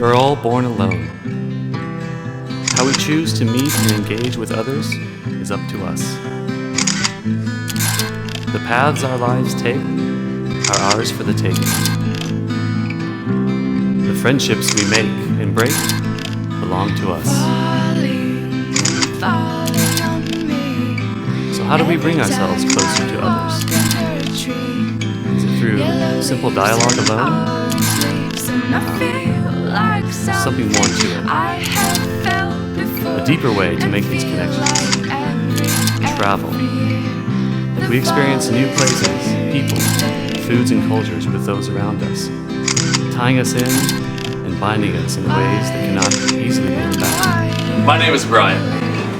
are all born alone. How we choose to meet and engage with others is up to us. The paths our lives take are ours for the taking. The friendships we make and break belong to us. So how do we bring ourselves closer to others? Is it through simple dialogue alone? Something more to it. A deeper way to make these connections. Travel. We experience new places, people, foods and cultures with those around us, tying us in and binding us in ways that cannot easily be unbound. My name is Brian.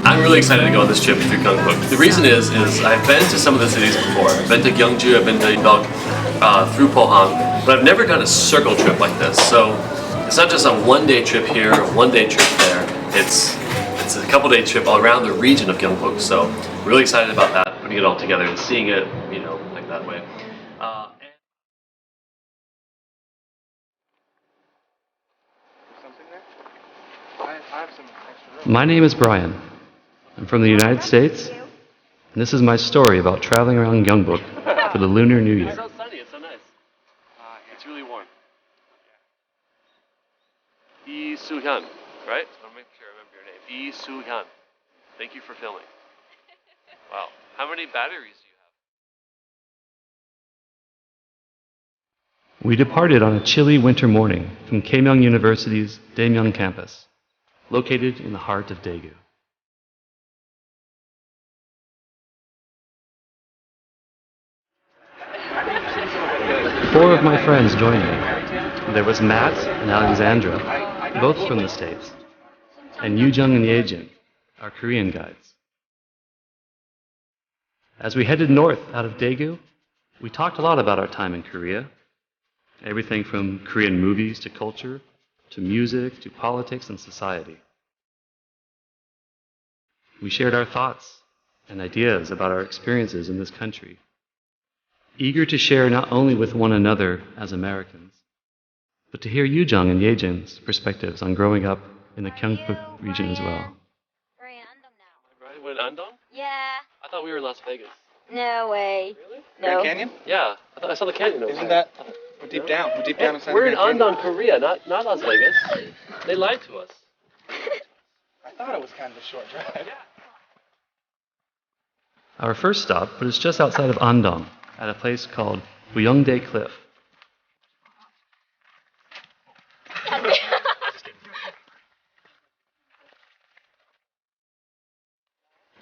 I'm really excited to go on this trip through Gyeongbuk. The reason is I've been to some of the cities before. I've been to Gyeongju, I've been to Gyeongbuk, through Pohang, but I've never done a circle trip like this. So it's not just a one-day trip here, a one-day trip there. It's a couple-day trip all around the region of Gyeongbuk. So really excited about that, putting it all together and seeing it, like that way. My name is Brian. I'm from the United States, and this is my story about traveling around Gyeongbuk for the Lunar New Year. It's so sunny, it's so nice. It's really warm. Lee Soo-hyun, right? I want to make sure I remember your name. Lee Soo-hyun. Thank you for filming. Wow. How many batteries do you have? We departed on a chilly winter morning from Kaemyeong University's Daemyeon campus, located in the heart of Daegu. Four of my friends joined me. There was Matt and Alexandra, both from the States, and Yoo-jung and Yejin, our Korean guides. As we headed north out of Daegu, we talked a lot about our time in Korea, everything from Korean movies to culture, to music, to politics and society. We shared our thoughts and ideas about our experiences in this country, eager to share not only with one another as Americans, but to hear Yoo-jung and Yejin's perspectives on growing up in the Gyeongbuk region as well. We're in Andong now. Right? We're in Andong? Yeah. I thought we were in Las Vegas. No way. Really? No. Grand Canyon? Yeah, I saw the canyon over Isn't there. that? We're deep down. We're deep down inside. We're in the Grand Canyon. Andong, Korea, not Las Vegas. They lied to us. I thought it was kind of a short drive. Our first stop was just outside of Andong, at a place called Gyeongdae Cliff.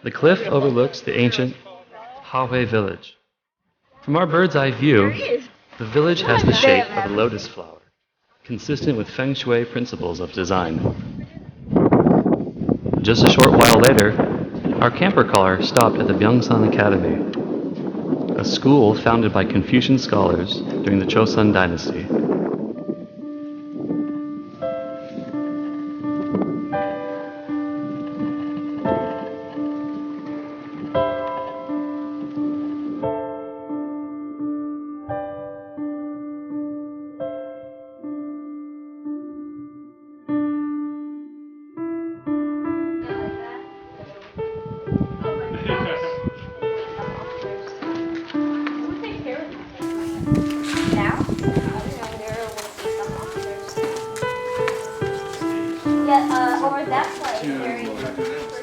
The cliff overlooks the ancient Haehue village. From our bird's eye view, the village has the shape of a lotus flower, consistent with Feng Shui principles of design. Just a short while later, our camper car stopped at the Byungsan Academy, a school founded by Confucian scholars during the Joseon dynasty.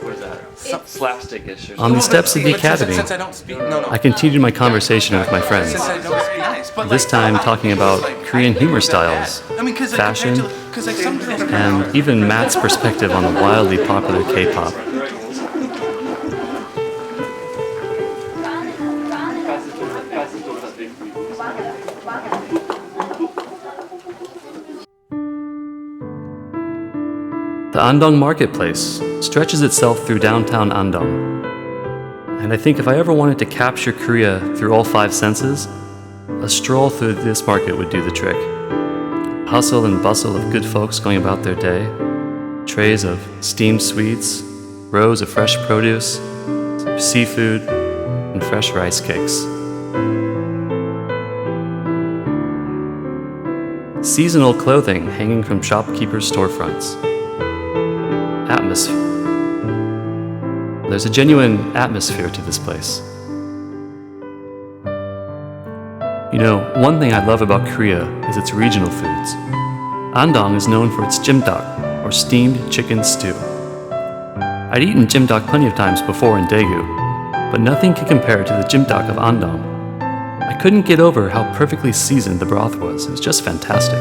What is that? Slapstick-ish. On the steps of the academy, Since I don't speak, no. I continued my conversation with my friends, Since I don't speak nice, but this time talking about Korean humor styles, fashion, and even Matt's perspective on the wildly popular K-pop. The Andong Marketplace stretches itself through downtown Andong. And I think if I ever wanted to capture Korea through all five senses, a stroll through this market would do the trick. Hustle and bustle of good folks going about their day, trays of steamed sweets, rows of fresh produce, seafood, and fresh rice cakes. seasonal clothing hanging from shopkeepers' storefronts. Atmosphere. There's a genuine atmosphere to this place. You know, one thing I love about Korea is its regional foods. Andong is known for its jjimdak, or steamed chicken stew. I'd eaten jjimdak plenty of times before in Daegu, but nothing can compare to the jjimdak of Andong. I couldn't get over how perfectly seasoned the broth was. It was just fantastic.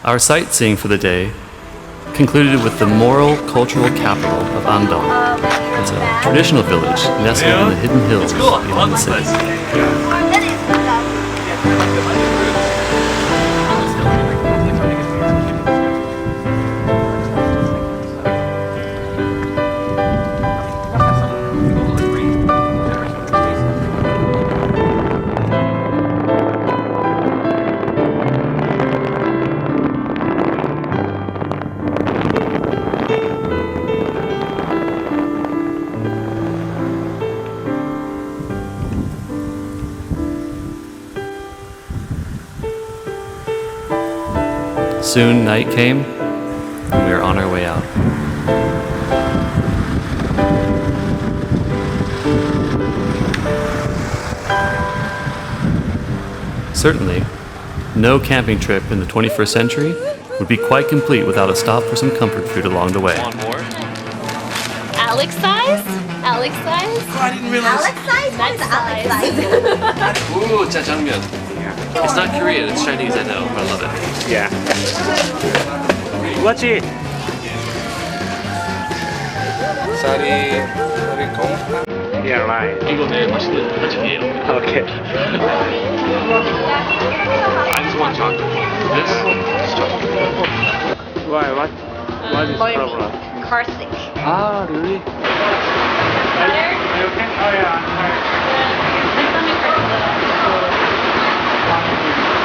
Our sightseeing for the day concluded with the moral cultural capital of Andong. It's a traditional village nestled in the hidden hills beyond the city. Soon night came, and we were on our way out. Certainly, no camping trip in the 21st century would be quite complete without a stop for some comfort food along the way. Want more? Alex size? Alex size? Oh, I didn't realize. Alex size? What is Alex size? Ooh, jjajangmyeon. It's not Korean, it's Chinese, I know, but I love it. Yeah. What's it? Sorry. Yeah, right. 이거는 맛있는 맛이에요. Okay. I just want chocolate. This is chocolate. Why? What is problem? Car sick. Ah, really? Are you okay? Oh yeah, I'm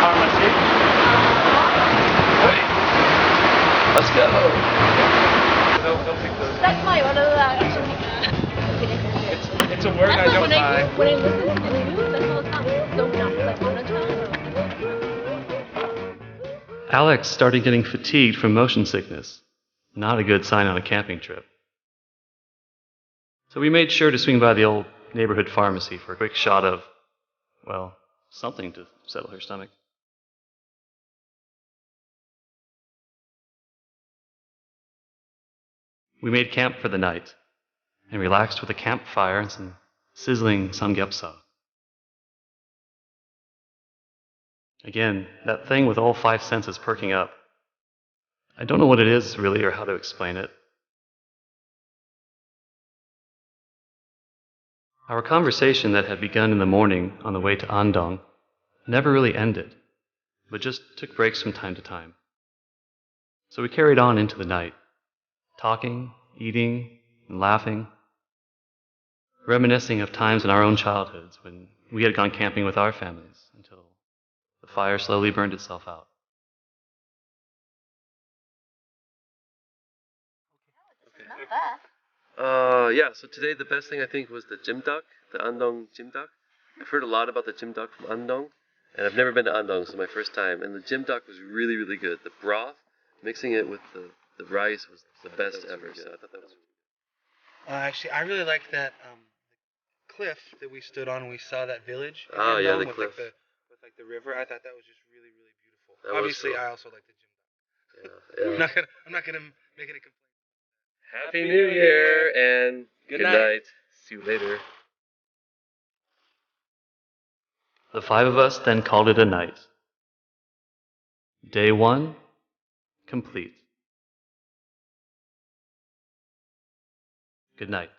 Pharmacy? Let's go. They'll pick those. That's my one of the It's a word I don't buy. when I listen to the news, that's all the time. So not like on a Alex started getting fatigued from motion sickness. Not a good sign on a camping trip. So we made sure to swing by the old neighborhood pharmacy for a quick shot of, well, something to settle her stomach. We made camp for the night and relaxed with a campfire and some sizzling samgyeopsal. Again, that thing with all five senses perking up. I don't know what it is really or how to explain it. Our conversation that had begun in the morning on the way to Andong never really ended, but just took breaks from time to time. So we carried on into the night, talking, eating, and laughing, reminiscing of times in our own childhoods when we had gone camping with our families until the fire slowly burned itself out. Yeah, so today the best thing I think was the jjimdak, the Andong jjimdak. I've heard a lot about the jjimdak from Andong, and I've never been to Andong, so my first time. And the jjimdak was really, really good. The broth, mixing it with the rice was the best ever. So I thought that was Actually, I really liked that cliff that we stood on when we saw that village. in Oh, yeah, Andong the with, cliff. Like the river. I thought that was just really, really beautiful. That was Obviously, cool. I also like the gym. yeah. I'm not gonna make it a complaint. Happy New Year and Good good night. night. See you later. The five of us then called it a night. Day one, complete. Good night.